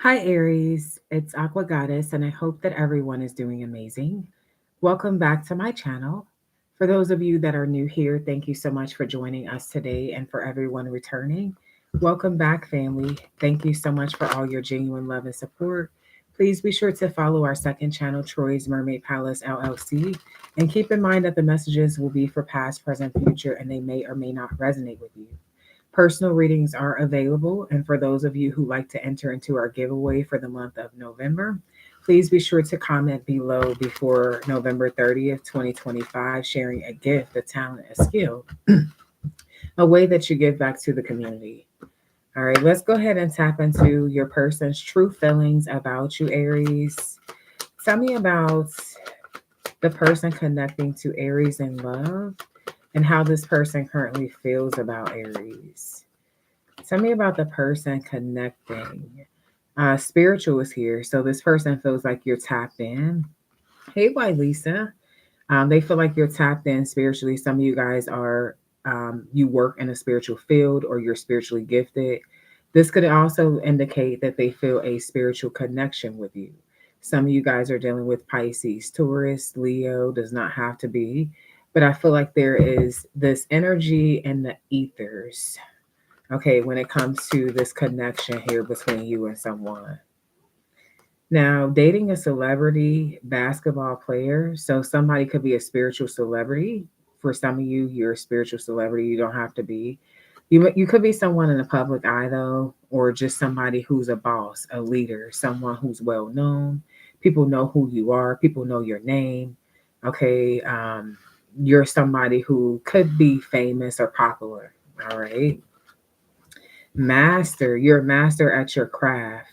Hi, Aries. It's Aqua Goddess, and I hope that everyone is doing amazing. Welcome back to my channel. For those of you that are new here, thank you so much for joining us today, and for everyone returning, welcome back, family. Thank you so much for all your genuine love and support. Please be sure to follow our second channel, Troy's Mermaid Palace LLC, and keep in mind that the messages will be for past, present, future, and they may or may not resonate with you. Personal readings are available, and for those of you who like to enter into our giveaway for the month of November, please be sure to comment below before November 30th, 2025, sharing a gift, a talent, a skill, a way that you give back to the community. All right, let's go ahead and tap into your person's true feelings about you, Aries. Tell me about the person connecting to Aries in love and how this person currently feels about Aries. Tell me about the person connecting. Spiritual is here. So this person feels like you're tapped in. Hey, White Lisa. They feel like you're tapped in spiritually. Some of you guys are, you work in a spiritual field or you're spiritually gifted. This could also indicate that they feel a spiritual connection with you. Some of you guys are dealing with Pisces, Taurus, Leo, does not have to be. But I feel like there is this energy in the ethers, okay, when it comes to this connection here between you and someone. Now, dating a celebrity basketball player, so somebody could be a spiritual celebrity. For some of you, you're a spiritual celebrity. You don't have to be. You could be someone in the public eye though, or just somebody who's a boss, a leader, someone who's well known. People know who you are. People know your name. Okay, you're somebody who could be famous or popular. All right. Master, you're a master at your craft.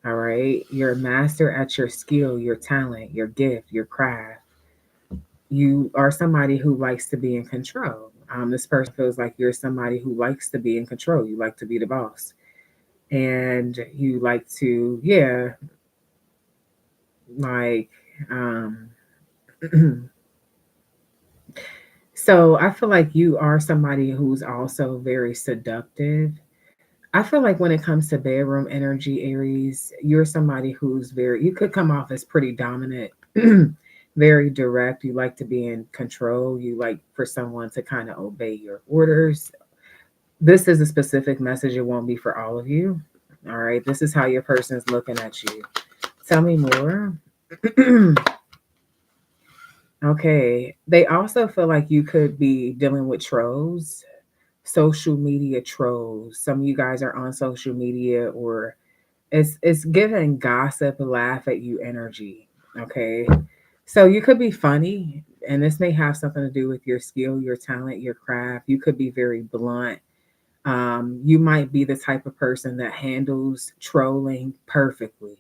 All right. You're a master at your skill, your talent, your gift, your craft. You are somebody who likes to be in control. This person feels like you're somebody who likes to be in control. You like to be the boss. And you like to, yeah, like, um, so I feel like you are somebody who's also very seductive. I feel like when it comes to bedroom energy, Aries, you're somebody who's you could come off as pretty dominant, very direct. You like to be in control. You like for someone to kind of obey your orders. This is a specific message. It won't be for all of you. All right. This is how your person's looking at you. Tell me more. Okay. They also feel like you could be dealing with trolls, social media trolls. Some of you guys are on social media, or it's giving gossip, laugh at you energy. Okay. So you could be funny, and this may have something to do with your skill, your talent, your craft. You could be very blunt. You might be the type of person that handles trolling perfectly.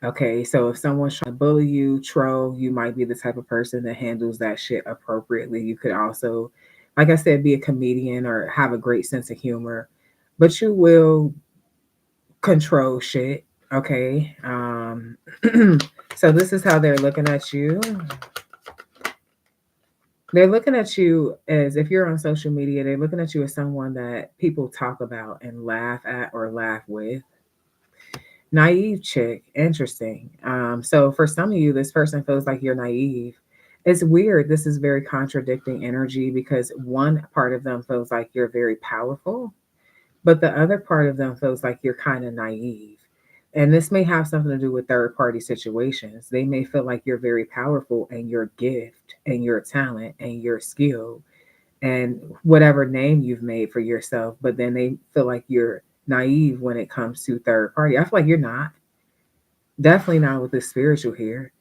Okay, so if someone's trying to bully you, troll, you might be the type of person that handles that shit appropriately. You could also, like I said, be a comedian or have a great sense of humor, but you will control shit. Okay. So this is how they're looking at you. They're looking at you as, if you're on social media, they're looking at you as someone that people talk about and laugh at or laugh with. Naive chick, interesting. So for some of you, this person feels like you're naive. It's weird. This is very contradicting energy because one part of them feels like you're very powerful, but the other part of them feels like you're kind of naive. And this may have something to do with third party situations. They may feel like you're very powerful and your gift and your talent and your skill and whatever name you've made for yourself, but then they feel like you're naive when it comes to third party. I feel like you're not. Definitely not with the spiritual here.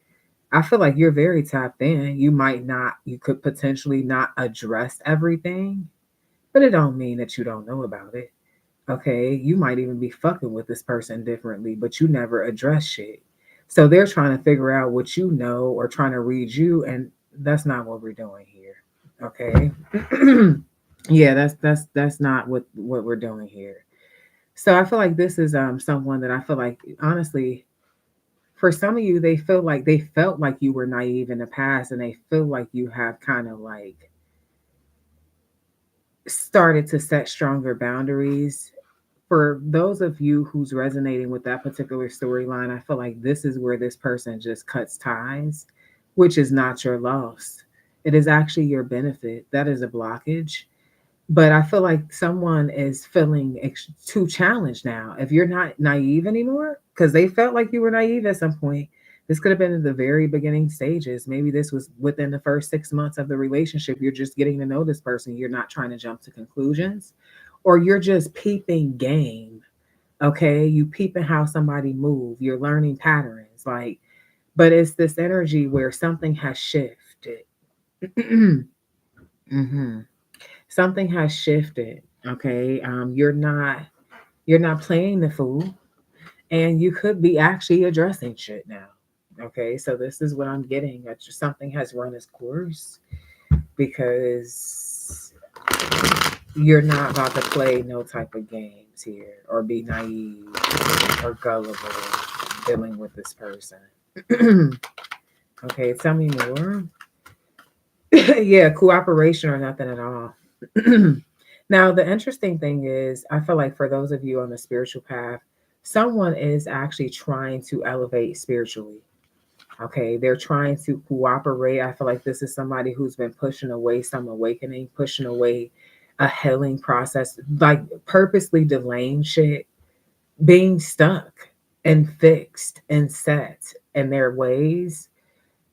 I feel like you're very tapped in. You might not, you could potentially not address everything, but it don't mean that you don't know about it. Okay, you might even be fucking with this person differently, but you never address shit. So they're trying to figure out what you know or trying to read you, and that's not what we're doing here. Okay. Yeah, that's not what we're doing here. So I feel like this is someone that I feel like honestly, for some of you, they feel like they felt like you were naive in the past, and they feel like you have kind of like started to set stronger boundaries For those of you who's resonating with that particular storyline, I feel like this is where this person just cuts ties, which is not your loss. It is actually your benefit. That is a blockage. But I feel like someone is feeling too challenged now. If you're not naive anymore, because they felt like you were naive at some point, this could have been in the very beginning stages. Maybe this was within the first 6 months of the relationship. You're just getting to know this person. You're not trying to jump to conclusions, or you're just peeping game. Okay, you peeping how somebody move. You're learning patterns. Like, but it's this energy where something has shifted. hmm Something has shifted. Okay, you're not playing the fool, and you could be actually addressing shit now. Okay, so this is what I'm getting. That something has run its course because you're not about to play no type of games here or be naive or gullible dealing with this person. Okay, tell me more. Yeah, cooperation or nothing at all. Now, the interesting thing is, I feel like for those of you on the spiritual path, someone is actually trying to elevate spiritually. Okay, they're trying to cooperate. I feel like this is somebody who's been pushing away some awakening, pushing away a healing process, like purposely delaying shit, being stuck and fixed and set in their ways.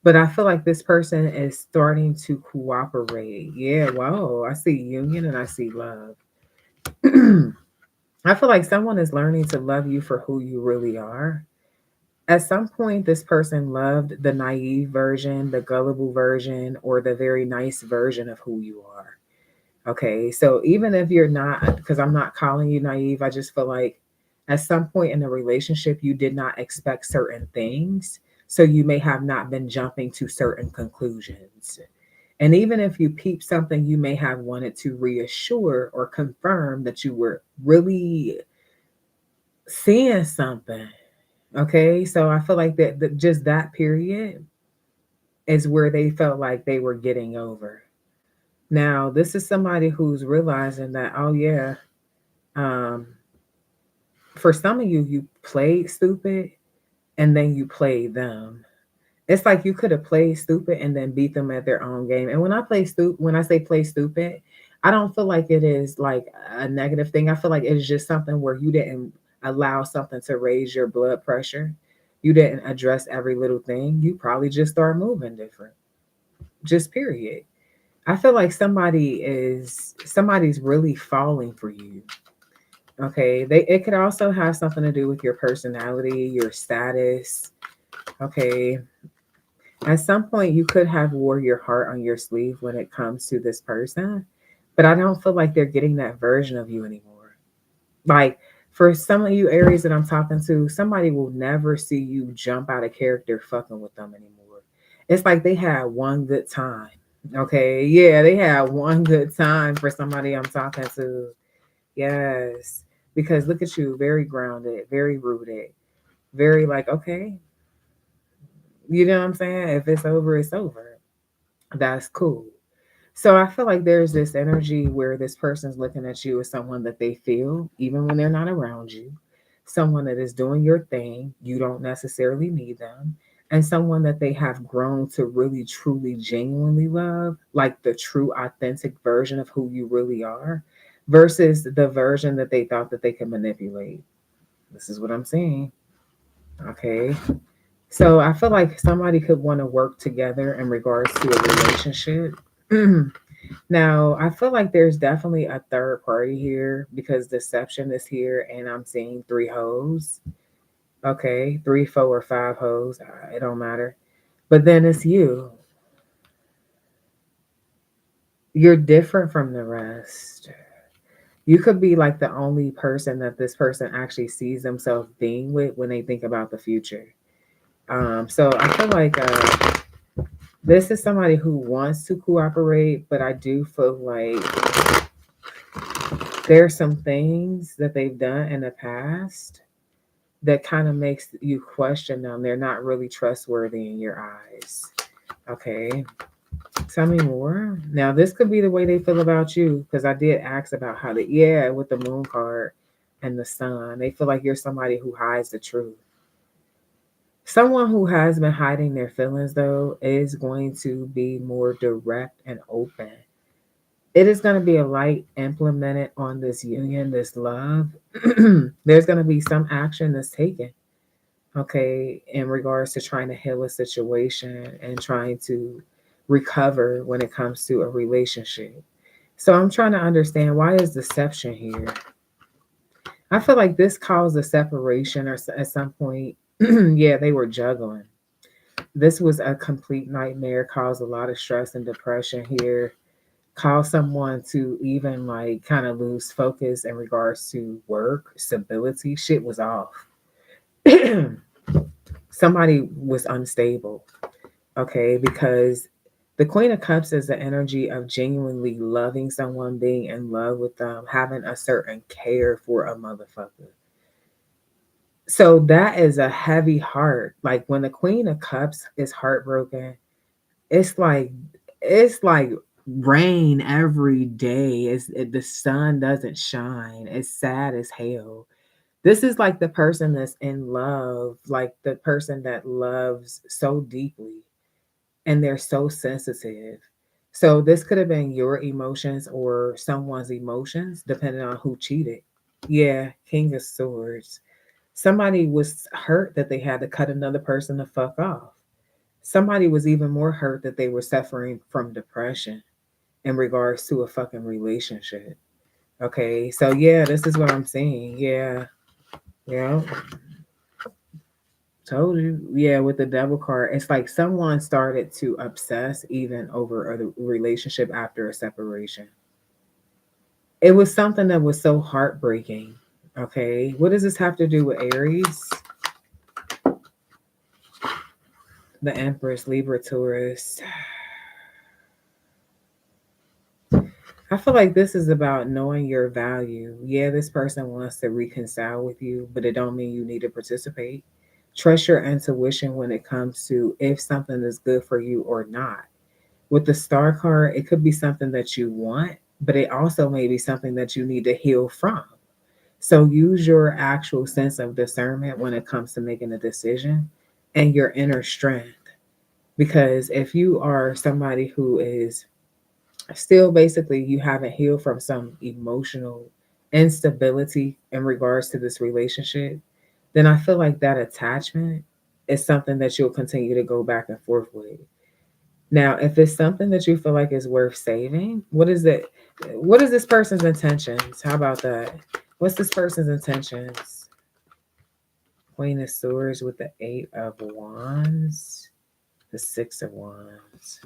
But I feel like this person is starting to cooperate. Yeah, wow. I see union and I see love. I feel like someone is learning to love you for who you really are. At some point, this person loved the naive version, the gullible version, or the very nice version of who you are. Okay, so even if you're not, because I'm not calling you naive, I just feel like at some point in the relationship, you did not expect certain things. So you may have not been jumping to certain conclusions. And even if you peep something, you may have wanted to reassure or confirm that you were really seeing something. Okay, so I feel like that just that period is where they felt like they were getting over. Now, this is somebody who's realizing that, oh yeah, um, for some of you, you played stupid and then you played them. It's like you could have played stupid and then beat them at their own game. And when I say play stupid, I don't feel like it is like a negative thing. I feel like it's just something where you didn't allow something to raise your blood pressure. You didn't address every little thing. You probably just start moving different. Just period. I feel like somebody's really falling for you. Okay. It could also have something to do with your personality, your status. Okay. At some point, you could have wore your heart on your sleeve when it comes to this person, but I don't feel like they're getting that version of you anymore. Like for some of you Aries that I'm talking to, somebody will never see you jump out of character fucking with them anymore. It's like they had one good time. Okay, yeah, they had one good time for somebody I'm talking to. Yes, because look at you, very grounded, very rooted, very like, okay, you know what I'm saying? If it's over, it's over. That's cool. So I feel like there's this energy where this person's looking at you as someone that they feel, even when they're not around you, someone that is doing your thing. You don't necessarily need them. And someone that they have grown to really, truly, genuinely love, like the true, authentic version of who you really are, versus the version that they thought that they could manipulate. This is what I'm saying. Okay. So I feel like somebody could want to work together in regards to a relationship. Now, I feel like there's definitely a third party here because deception is here, and I'm seeing three hoes. Okay, three, four, or five hoes. It don't matter. But then it's you. You're different from the rest. You could be like the only person that this person actually sees themselves being with when they think about the future. So I feel like this is somebody who wants to cooperate, but I do feel like there's some things that they've done in the past that kind of makes you question them. They're not really trustworthy in your eyes. Okay. Tell me more. Now, this could be the way they feel about you because I did ask about how to, yeah, with the moon card and the sun. They feel like you're somebody who hides the truth. Someone who has been hiding their feelings, though, is going to be more direct and open. It is going to be a light implemented on this union, this love. There's going to be some action that's taken, okay, in regards to trying to heal a situation and trying to recover when it comes to a relationship. So I'm trying to understand, why is deception here? I feel like this caused a separation, or at some point, yeah, they were juggling. This was a complete nightmare, caused a lot of stress and depression here, caused someone to even like kind of lose focus in regards to work, stability. Shit was off. Somebody was unstable, okay, because the Queen of Cups is the energy of genuinely loving someone, being in love with them, having a certain care for a motherfucker. So that is a heavy heart. Like when the Queen of Cups is heartbroken, it's like it's like rain every day. The sun doesn't shine. It's sad as hell. This is like the person that's in love, like the person that loves so deeply and they're so sensitive. So this could have been your emotions or someone's emotions, depending on who cheated. Yeah, King of Swords. Somebody was hurt that they had to cut another person the fuck off. Somebody was even more hurt that they were suffering from depression in regards to a fucking relationship. Okay, so yeah, this is what I'm seeing. Yeah, yeah, told you. Yeah, with the devil card, it's like someone started to obsess even over a relationship after a separation. It was something that was so heartbreaking. Okay, what does this have to do with Aries? The Empress, Libra, Taurus. I feel like this is about knowing your value. Yeah, this person wants to reconcile with you, but it don't mean you need to participate. Trust your intuition when it comes to if something is good for you or not. With the star card, it could be something that you want, but it also may be something that you need to heal from. So use your actual sense of discernment when it comes to making a decision and your inner strength. Because if you are somebody who is still basically you haven't healed from some emotional instability in regards to this relationship, then I feel like that attachment is something that you'll continue to go back and forth with. Now, if it's something that you feel like is worth saving, what is it? What is this person's intentions? How about that? What's this person's intentions? Queen of Swords with the Eight of Wands, the Six of Wands.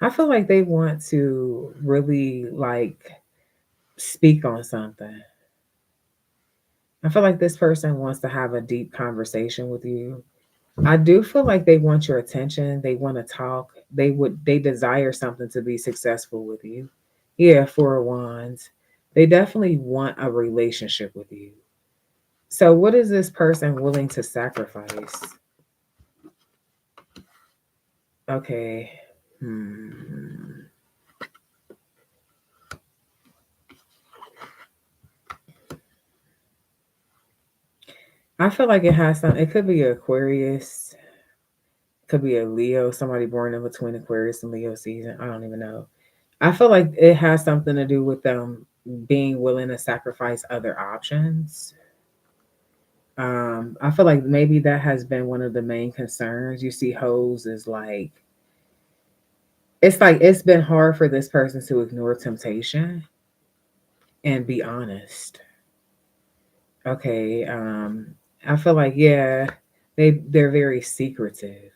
I feel like they want to really like speak on something. I feel like this person wants to have a deep conversation with you. I do feel like they want your attention. They want to talk. They desire something to be successful with you. Yeah, Four of Wands. They definitely want a relationship with you. So what is this person willing to sacrifice? Okay. Hmm. I feel like it has some, it could be Aquarius, could be a Leo, somebody born in between Aquarius and Leo season. I don't even know. I feel like it has something to do with them being willing to sacrifice other options. I feel like maybe that has been one of the main concerns. You see, hoes is like it's been hard for this person to ignore temptation and be honest. Okay, I feel like yeah, they're very secretive.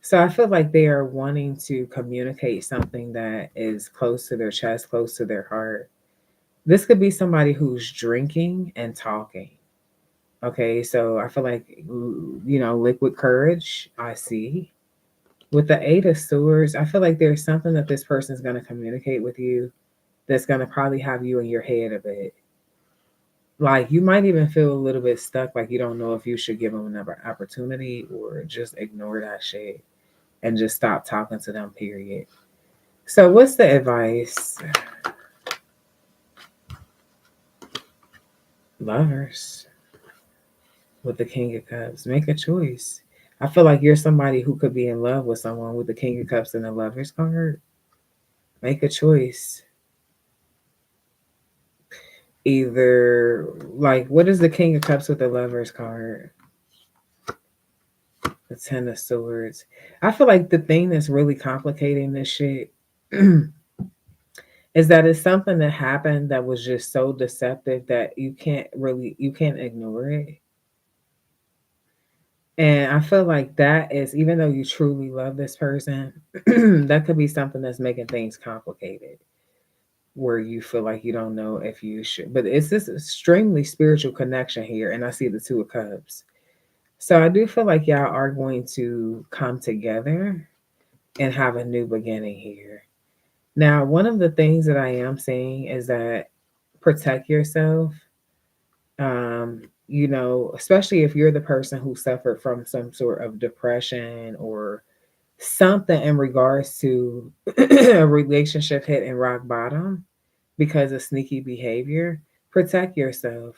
So I feel like they are wanting to communicate something that is close to their chest, close to their heart. This could be somebody who's drinking and talking. Okay, so I feel like, liquid courage, I see. With the Eight of Swords, I feel like there's something that this person's going to communicate with you that's going to probably have you in your head a bit. Like you might even feel a little bit stuck, like you don't know if you should give them another opportunity or just ignore that shit and just stop talking to them, period. So, what's the advice? Lovers with the King of Cups. Make a choice. I feel like you're somebody who could be in love with someone with the King of Cups and the Lovers card. Make a choice. Either, like, what is the King of Cups with the Lovers card? The Ten of Swords. I feel like the thing that's really complicating this shit is that it's something that happened that was just so deceptive that you can't ignore it. And I feel like that is, even though you truly love this person, that could be something that's making things complicated, where you feel like you don't know if you should. But it's this extremely spiritual connection here, and I see the Two of Cups. So I do feel like y'all are going to come together and have a new beginning here. Now, one of the things that I am saying is that protect yourself. You know, especially if you're the person who suffered from some sort of depression or something in regards to a relationship hitting rock bottom because of sneaky behavior. Protect yourself.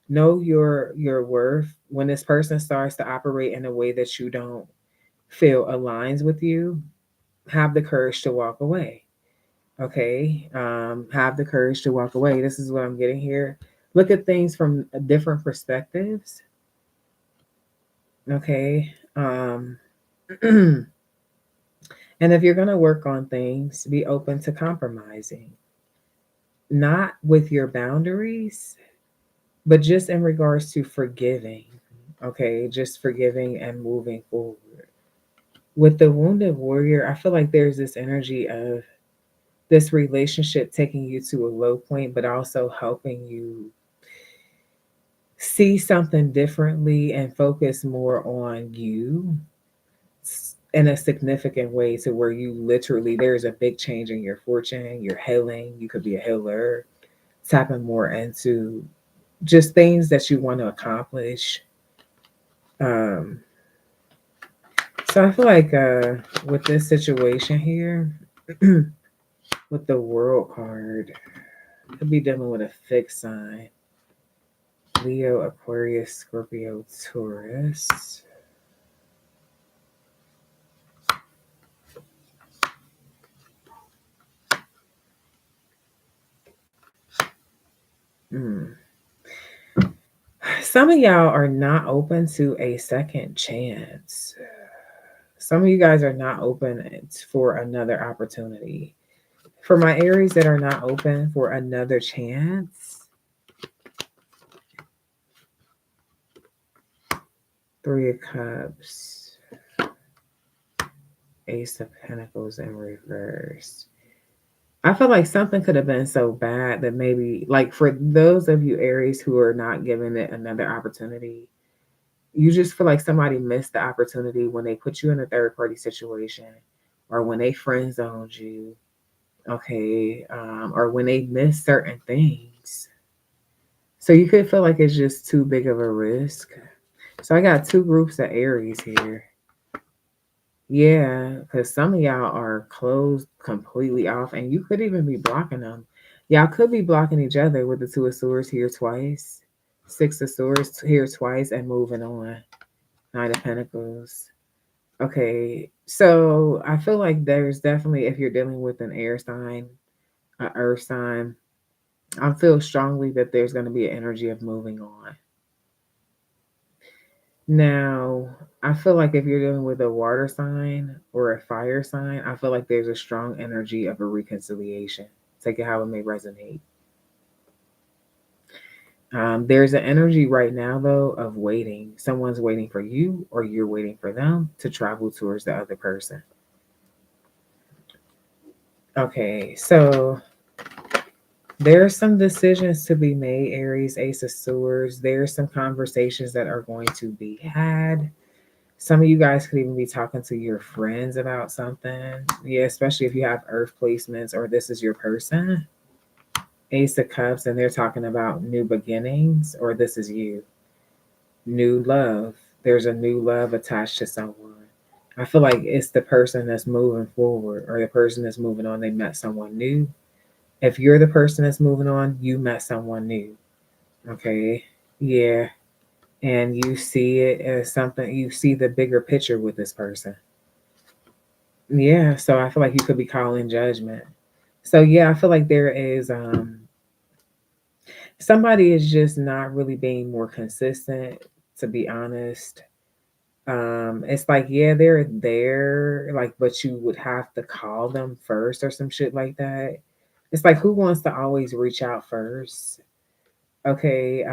Know your worth. When this person starts to operate in a way that you don't feel aligns with you, have the courage to walk away. Okay, have the courage to walk away. This is what I'm getting here. Look at things from different perspectives. Okay, and if you're going to work on things, be open to compromising, not with your boundaries, but just in regards to forgiving. Okay, just forgiving and moving forward. With the wounded warrior, I feel like there's this energy of this relationship taking you to a low point, but also helping you see something differently and focus more on you in a significant way, to where you literally, there's a big change in your fortune, you're healing, you could be a healer, tapping more into just things that you want to accomplish. Um, so I feel like with this situation here, with the world card, could be dealing with a fixed sign. Leo, Aquarius, Scorpio, Taurus. Mm. Some of y'all are not open to a second chance. Some of you guys are not open for another opportunity. For my Aries that are not open for another chance, Three of Cups, Ace of Pentacles in reverse. I feel like something could have been so bad that maybe, like, for those of you Aries who are not giving it another opportunity, you just feel like somebody missed the opportunity when they put you in a third party situation, or when they friend zoned you, okay, or when they miss certain things. So you could feel like it's just too big of a risk. So I got two groups of Aries here. Yeah, because some of y'all are closed completely off, and you could even be blocking them. Y'all could be blocking each other with the Two of Swords here twice, Six of Swords here twice, and moving on. Nine of Pentacles. Okay, so I feel like there's definitely, if you're dealing with an air sign, an earth sign, I feel strongly that there's going to be an energy of moving on. Now, I feel like if you're dealing with a water sign or a fire sign, I feel like there's a strong energy of a reconciliation. Take it how it may resonate. There's an energy right now, though, of waiting. Someone's waiting for you, or you're waiting for them to travel towards the other person. Okay, so there are some decisions to be made, Aries, Ace of Swords. There's some conversations that are going to be had. Some of you guys could even be talking to your friends about something. Yeah, especially if you have earth placements or this is your person. Ace of Cups, and they're talking about new beginnings, or this is you. New love. There's a new love attached to someone. I feel like it's the person that's moving forward or the person that's moving on. They met someone new. If you're the person that's moving on, you met someone new. Okay. Yeah. And you see it as something, you see the bigger picture with this person. Yeah. So I feel like you could be calling judgment. So yeah, I feel like there is somebody is just not really being more consistent, to be honest. It's like, yeah, they're there, like, but you would have to call them first or some shit like that. It's like, who wants to always reach out first? Okay.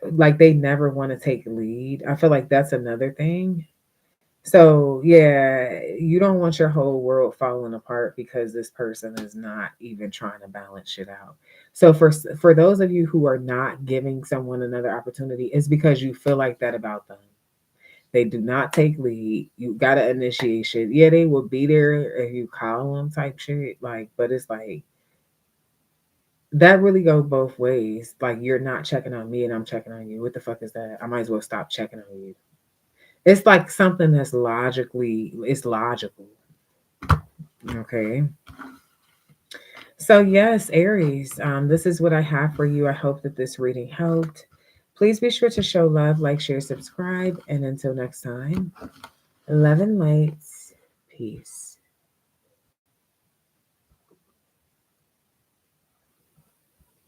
Like they never want to take lead. I feel like that's another thing. So yeah, you don't want your whole world falling apart because this person is not even trying to balance shit out. So for those of you who are not giving someone another opportunity, it's because you feel like that about them. They do not take lead. You gotta initiate shit. Yeah, they will be there if you call them type shit. Like, but it's like that really go both ways. Like you're not checking on me and I'm checking on you. What the fuck is that? I might as well stop checking on you. It's like something that's logically, it's logical. Okay. So yes, Aries, this is what I have for you. I hope that this reading helped. Please be sure to show love, like, share, subscribe, and until next time, love and lights. Peace.